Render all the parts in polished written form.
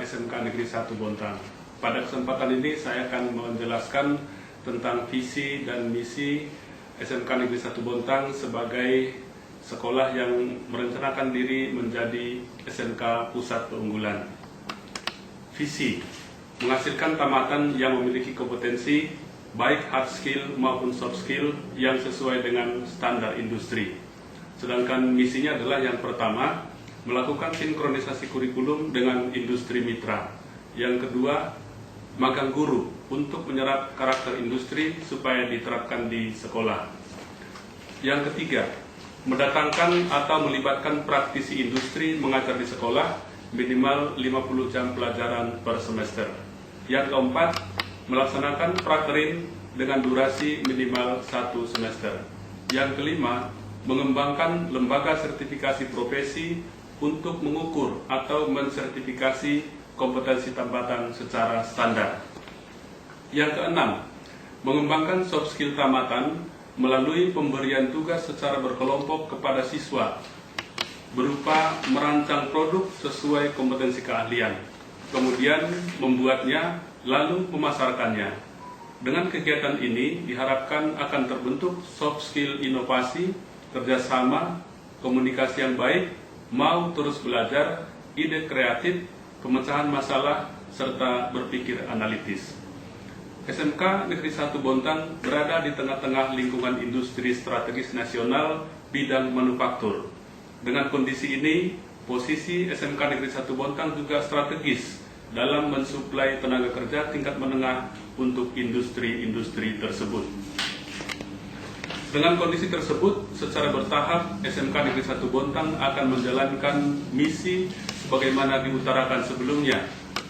SMK Negeri 1 Bontang. Pada kesempatan ini saya akan menjelaskan tentang visi dan misi SMK Negeri 1 Bontang sebagai sekolah yang merencanakan diri menjadi SMK Pusat Keunggulan. Visi, menghasilkan tamatan yang memiliki kompetensi baik hard skill maupun soft skill yang sesuai dengan standar industri. Sedangkan misinya adalah yang pertama, melakukan sinkronisasi kurikulum dengan industri mitra. Yang kedua, magang guru untuk menyerap karakter industri supaya diterapkan di sekolah. Yang ketiga, mendatangkan atau melibatkan praktisi industri mengajar di sekolah minimal 50 jam pelajaran per semester. Yang keempat, melaksanakan praterin dengan durasi minimal 1 semester. Yang kelima, mengembangkan lembaga sertifikasi profesi untuk mengukur atau mensertifikasi kompetensi tamatan secara standar. Yang keenam, mengembangkan soft skill tamatan melalui pemberian tugas secara berkelompok kepada siswa berupa merancang produk sesuai kompetensi keahlian, kemudian membuatnya lalu memasarkannya. Dengan kegiatan ini diharapkan akan terbentuk soft skill inovasi, kerjasama, komunikasi yang baik, mau terus belajar, ide kreatif, pemecahan masalah, serta berpikir analitis. SMK Negeri 1 Bontang berada di tengah-tengah lingkungan industri strategis nasional bidang manufaktur. Dengan kondisi ini, posisi SMK Negeri 1 Bontang juga strategis dalam mensuplai tenaga kerja tingkat menengah untuk industri-industri tersebut. Dengan kondisi tersebut, secara bertahap SMK Negeri 1 Bontang akan menjalankan misi sebagaimana diutarakan sebelumnya,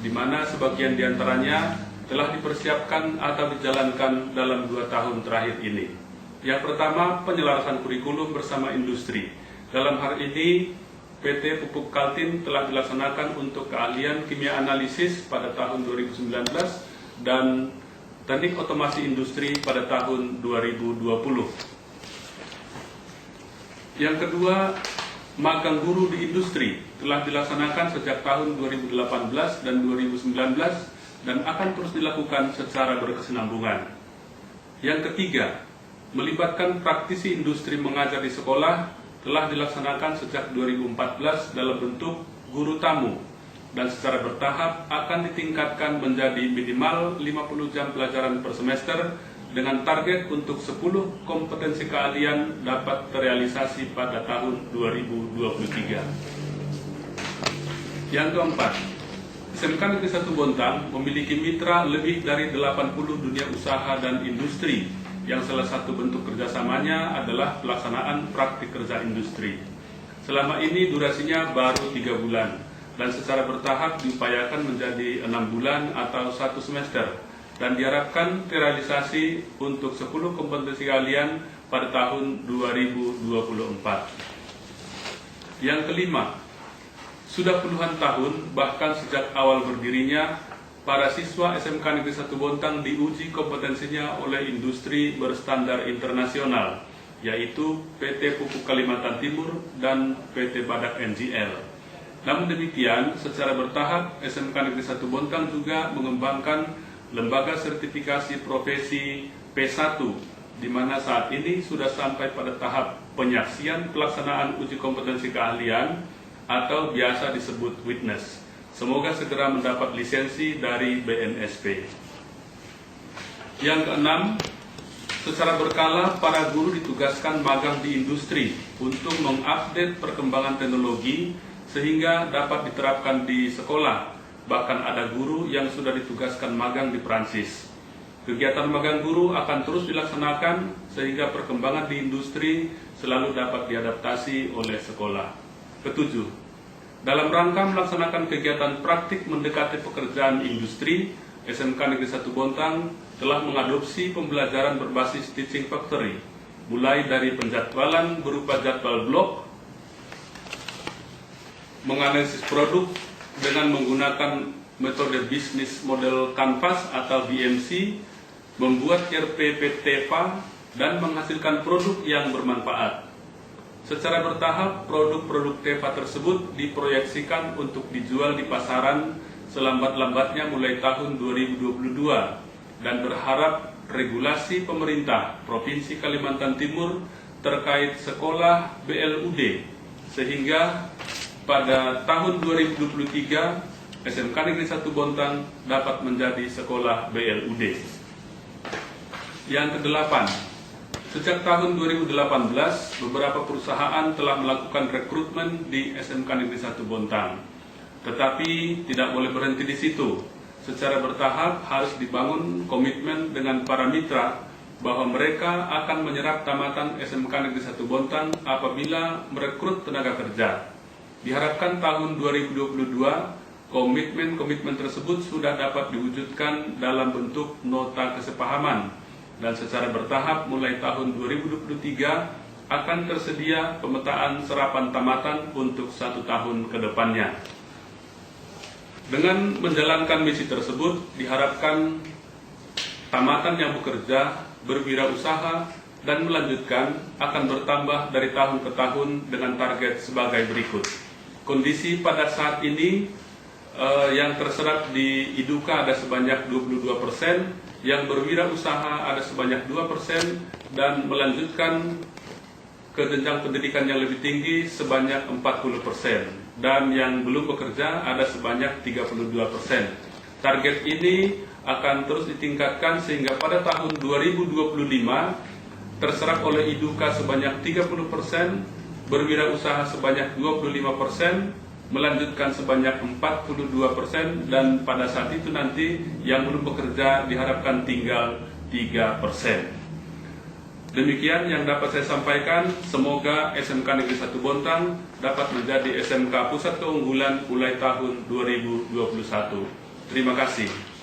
di mana sebagian diantaranya telah dipersiapkan atau dijalankan dalam 2 tahun terakhir ini. Yang pertama, penyelarasan kurikulum bersama industri. Dalam hal ini, PT Pupuk Kaltim telah dilaksanakan untuk keahlian kimia analisis pada tahun 2019 dan teknik otomasi industri pada tahun 2020. Yang kedua, magang guru di industri telah dilaksanakan sejak tahun 2018 dan 2019 dan akan terus dilakukan secara berkesinambungan. Yang ketiga, melibatkan praktisi industri mengajar di sekolah telah dilaksanakan sejak 2014 dalam bentuk guru tamu dan secara bertahap akan ditingkatkan menjadi minimal 50 jam pelajaran per semester dengan target untuk 10 kompetensi keahlian dapat terrealisasi pada tahun 2023. Yang keempat, SMK Negeri 1 Bontang memiliki mitra lebih dari 80 dunia usaha dan industri yang salah satu bentuk kerjasamanya adalah pelaksanaan praktik kerja industri. Selama ini durasinya baru 3 bulan dan secara bertahap diupayakan menjadi 6 bulan atau 1 semester dan diharapkan terrealisasi untuk 10 kompetensi keahlian pada tahun 2024. Yang kelima, sudah puluhan tahun bahkan sejak awal berdirinya, para siswa SMK Negeri 1 Bontang diuji kompetensinya oleh industri berstandar internasional, yaitu PT Pupuk Kalimantan Timur dan PT Badak NGL. Namun demikian, secara bertahap SMK Negeri 1 Bontang juga mengembangkan lembaga sertifikasi profesi P1, di mana saat ini sudah sampai pada tahap penyaksian pelaksanaan uji kompetensi keahlian atau biasa disebut witness. Semoga segera mendapat lisensi dari BNSP. Yang keenam, secara berkala para guru ditugaskan magang di industri untuk mengupdate perkembangan teknologi sehingga dapat diterapkan di sekolah. Bahkan ada guru yang sudah ditugaskan magang di Prancis. Kegiatan magang guru akan terus dilaksanakan sehingga perkembangan di industri selalu dapat diadaptasi oleh sekolah. Ketujuh, dalam rangka melaksanakan kegiatan praktik mendekati pekerjaan industri, SMK Negeri 1 Bontang telah mengadopsi pembelajaran berbasis teaching factory, mulai dari penjadwalan berupa jadwal blok, menganalisis produk dengan menggunakan metode bisnis model Canvas atau BMC, membuat RPPTPA, dan menghasilkan produk yang bermanfaat. Secara bertahap, produk-produk TEPA tersebut diproyeksikan untuk dijual di pasaran selambat-lambatnya mulai tahun 2022 dan berharap regulasi pemerintah Provinsi Kalimantan Timur terkait sekolah BLUD sehingga pada tahun 2023 SMK Negeri 1 Bontang dapat menjadi sekolah BLUD. Yang kedelapan, sejak tahun 2018 beberapa perusahaan telah melakukan rekrutmen di SMK Negeri 1 Bontang. Tetapi tidak boleh berhenti di situ. Secara bertahap harus dibangun komitmen dengan para mitra bahwa mereka akan menyerap tamatan SMK Negeri 1 Bontang apabila merekrut tenaga kerja. Diharapkan tahun 2022 komitmen tersebut sudah dapat diwujudkan dalam bentuk nota kesepahaman dan secara bertahap mulai tahun 2023 akan tersedia pemetaan serapan tamatan untuk 1 tahun ke depannya. Dengan menjalankan misi tersebut diharapkan tamatan yang bekerja, berwirausaha, dan melanjutkan akan bertambah dari tahun ke tahun dengan target sebagai berikut. Kondisi pada saat ini yang terserap di IDUKA ada sebanyak 22%, yang berwirausaha ada sebanyak 2%, dan melanjutkan ke jenjang pendidikan yang lebih tinggi sebanyak 40%, dan yang belum bekerja ada sebanyak 32%. Target ini akan terus ditingkatkan sehingga pada tahun 2025 terserap oleh IDUKA sebanyak 30%, berwirausaha sebanyak 25%, melanjutkan sebanyak 42%, dan pada saat itu nanti yang belum bekerja diharapkan tinggal 3%. Demikian yang dapat saya sampaikan. Semoga SMK Negeri 1 Bontang dapat menjadi SMK Pusat Keunggulan mulai tahun 2021. Terima kasih.